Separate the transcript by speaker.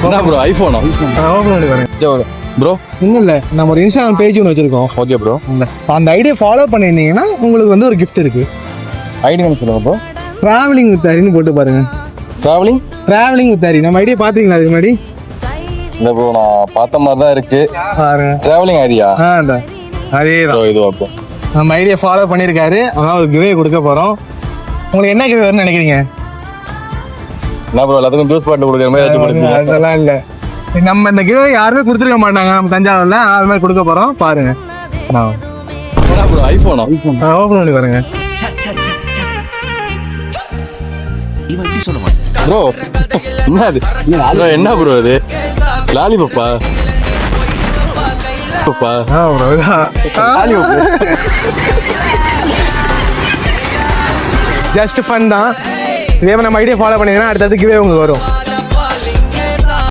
Speaker 1: என்ன bro ஐஃபோனா?
Speaker 2: Open பண்ணி பாருங்க
Speaker 1: ப்ரோ.
Speaker 2: இன்னும் இல்லை, நம்ம ஒரு இன்ஸ்டாகிராம் பேஜ் ஒன்று வச்சிருக்கோம்.
Speaker 1: Okay bro.
Speaker 2: அந்த ஐடியா ஃபாலோ பண்ணியிருந்தீங்கன்னா உங்களுக்கு வந்து ஒரு கிஃப்ட் இருக்கு.
Speaker 1: ஐடி என்ன சொல்லுங்க ப்ரோ?
Speaker 2: டிராவலிங் வித் ஹரின்னு போட்டு பாருங்க. டிராவலிங் வித் ஹரி நம்ம ஐடியா பார்த்தீங்களா அதுக்கு முன்னாடி?
Speaker 1: இல்லை ப்ரோ, நான் பார்த்த மாதிரி தான் இருக்கு.
Speaker 2: பாருங்க,
Speaker 1: டிராவலிங் ஐடியா.
Speaker 2: அதே
Speaker 1: ப்ரோ
Speaker 2: தான்
Speaker 1: இது அப்போ
Speaker 2: நம்ம ஐடியா ஃபாலோ பண்ணியிருக்காரு. அதனால் ஒரு கிவே கொடுக்க போகிறோம். உங்களுக்கு என்ன கிவே வரும்னு நினைக்கிறீங்க?
Speaker 1: என்ன ப்ரோ எல்லாத்துக்கும் ஜூஸ் பாட்டில் கொடுக்குற மாதிரி ஏதாச்சும் கொடுப்பீங்க?
Speaker 2: அதெல்லாம் இல்லை, நம்ம இந்த கிவே யாருமே கொடுத்துருக்க மாட்டாங்க நம்ம தஞ்சாவூரில். அது மாதிரி கொடுக்க போகிறோம். பாருங்க.
Speaker 1: என்ன ப்ரோ ஐஃபோனா?
Speaker 2: ஓப்பன் பண்ணி பாருங்க.
Speaker 1: ப்ரோ என்ன அது ப்ரோ? என்ன ப்ரோ அது? லாலிபப்பா?
Speaker 2: ஜஸ்ட் ஃபன் தான். இதே நம்ம ஐடியா ஃபாலோ பண்ணீங்கன்னா அடுத்தது கிவே உங்களுக்கு வரும்.